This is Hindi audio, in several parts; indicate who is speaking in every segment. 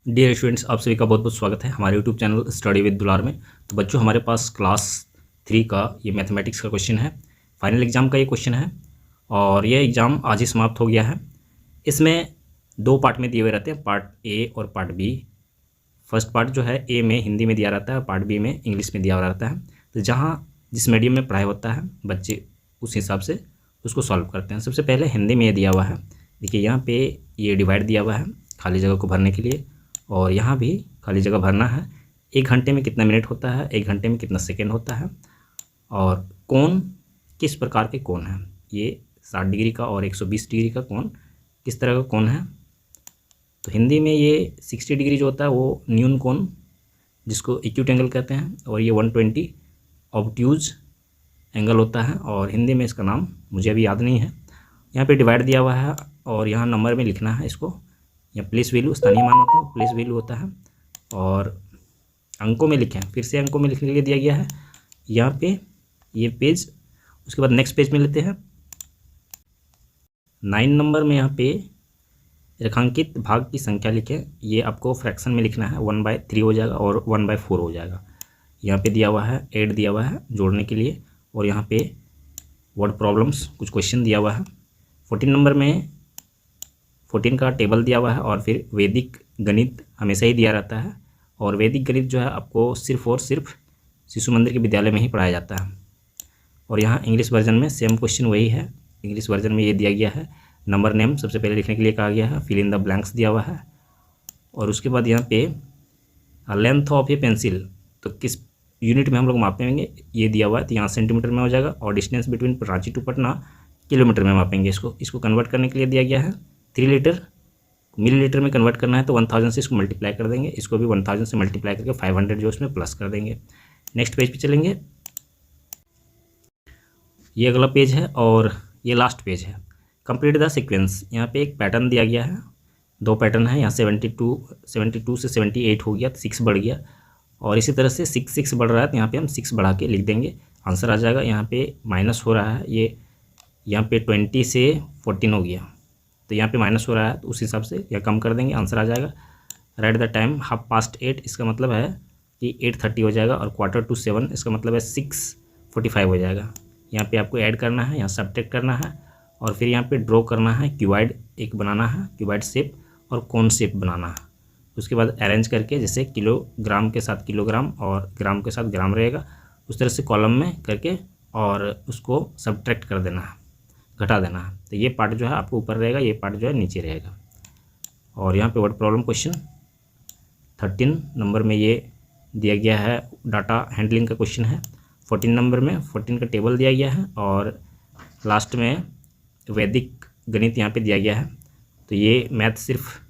Speaker 1: डियर स्टूडेंट्स, आप सभी का बहुत बहुत स्वागत है हमारे यूट्यूब चैनल स्टडी विद दुलार में। तो बच्चों, हमारे पास क्लास 3 का ये मैथमेटिक्स का क्वेश्चन है। फाइनल एग्ज़ाम का ये क्वेश्चन है और ये एग्ज़ाम आज ही समाप्त हो गया है। इसमें दो पार्ट में दिए हुए रहते हैं, पार्ट ए और पार्ट बी। फर्स्ट पार्ट जो है ए में हिंदी में दिया रहता है और पार्ट बी में इंग्लिश में दिया हुआ रहता है। तो जहाँ जिस मीडियम में पढ़ाई होता है बच्चे उस हिसाब से उसको सॉल्व करते हैं। सबसे पहले हिंदी में ये दिया हुआ है, देखिए यहाँ पे ये डिवाइड दिया हुआ है खाली जगह को भरने के लिए, और यहाँ भी खाली जगह भरना है। 1 घंटे में कितना मिनट होता है, 1 घंटे में कितना सेकेंड होता है, और कोण किस प्रकार के कोण हैं। ये 60 डिग्री का और 120 डिग्री का कोण किस तरह का कोण है। तो हिंदी में ये 60 डिग्री जो होता है वो न्यून कोण जिसको एक्यूट एंगल कहते हैं, और ये 120 ऑब्ट्यूज एंगल होता है, और हिंदी में इसका नाम मुझे अभी याद नहीं है। यहाँ पे डिवाइड दिया हुआ है और यहाँ नंबर में लिखना है इसको, या प्लेस वैल्यू स्थानीय मान मतलब प्लेस वैल्यू होता है, और अंकों में लिखें, फिर से अंकों में लिखने के लिए दिया गया है यहाँ पे ये पेज। उसके बाद नेक्स्ट पेज में लेते हैं 9 नंबर में यहाँ पे रेखांकित भाग की संख्या लिखें। ये आपको फ्रैक्शन में लिखना है, 1/3 हो जाएगा और 1/4 हो जाएगा। यहाँ पे दिया हुआ है 8 दिया हुआ है जोड़ने के लिए, और यहाँ पे वर्ड प्रॉब्लम्स कुछ क्वेश्चन दिया हुआ है। 14 नंबर में 14 का टेबल दिया हुआ है, और फिर वैदिक गणित हमेशा ही दिया रहता है, और वैदिक गणित जो है आपको सिर्फ और सिर्फ शिशु मंदिर के विद्यालय में ही पढ़ाया जाता है। और यहाँ इंग्लिश वर्जन में सेम क्वेश्चन वही है, इंग्लिश वर्जन में ये दिया गया है। नंबर नेम सबसे पहले लिखने के लिए कहा गया है, फिल इन द ब्लैंक्स दिया हुआ है, और उसके बाद यहाँ पे लेंथ ऑफ ए पेंसिल, तो किस यूनिट में हम लोग मापेंगे ये दिया हुआ है। तो यहाँ सेंटीमीटर में हो जाएगा, और distance between Ranchi to Patna kilometre में मापेंगे। इसको कन्वर्ट करने के लिए दिया गया है 3 लीटर मिलीलीटर में कन्वर्ट करना है, तो 1000 से इसको मल्टीप्लाई कर देंगे। इसको भी 1000 से मल्टीप्लाई करके 500 जो इसमें प्लस कर देंगे। नेक्स्ट पेज पे चलेंगे, ये अगला पेज है और ये लास्ट पेज है। कंप्लीट द सीक्वेंस, यहाँ पे एक पैटर्न दिया गया है, 2 पैटर्न है। यहाँ 72 से 78 हो गया, तो 6 बढ़ गया, और इसी तरह से 6 बढ़ रहा है, तो यहाँ पे हम 6 बढ़ा के लिख देंगे, आंसर आ जाएगा। यहाँ पे माइनस हो रहा है, ये यहाँ पे 20 से 14 हो गया, तो यहाँ पे माइनस हो रहा है, तो उस हिसाब से यह कम कर देंगे, आंसर आ जाएगा। राइट द टाइम 8:30, इसका मतलब है कि 8:30 हो जाएगा, और 7:15 इसका मतलब है 6:45 हो जाएगा। यहाँ पे आपको ऐड करना है, यहाँ सब्ट्रैक्ट करना है, और फिर यहाँ पे ड्रॉ करना है, क्यूबाइड एक बनाना है, क्यूबाइड शेप और कोन शेप बनाना है। उसके बाद अरेंज करके, जैसे किलोग्राम के साथ किलोग्राम और ग्राम के साथ ग्राम रहेगा, उस तरह से कॉलम में करके और उसको सब्ट्रैक्ट कर देना है, घटा देना है। तो ये पार्ट जो है आपको ऊपर रहेगा, ये पार्ट जो है नीचे रहेगा। और यहाँ पे वर्ड प्रॉब्लम क्वेश्चन 13 नंबर में ये दिया गया है, डाटा हैंडलिंग का क्वेश्चन है। 14 नंबर में 14 का टेबल दिया गया है, और लास्ट में वैदिक गणित यहाँ पे दिया गया है। तो ये मैथ सिर्फ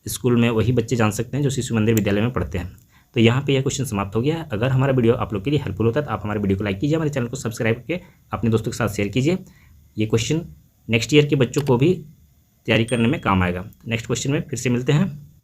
Speaker 1: स्कूल में वही बच्चे जान सकते हैं जो शिशु मंदिर विद्यालय में पढ़ते हैं। तो यहाँ पे यह क्वेश्चन समाप्त हो गया है। अगर हमारा वीडियो आप लोग के लिए हेल्पफुल होता है तो आप हमारे वीडियो को लाइक कीजिए, हमारे चैनल को सब्सक्राइब करके अपने दोस्तों के साथ शेयर कीजिए। ये क्वेश्चन नेक्स्ट ईयर के बच्चों को भी तैयारी करने में काम आएगा। नेक्स्ट क्वेश्चन में फिर से मिलते हैं।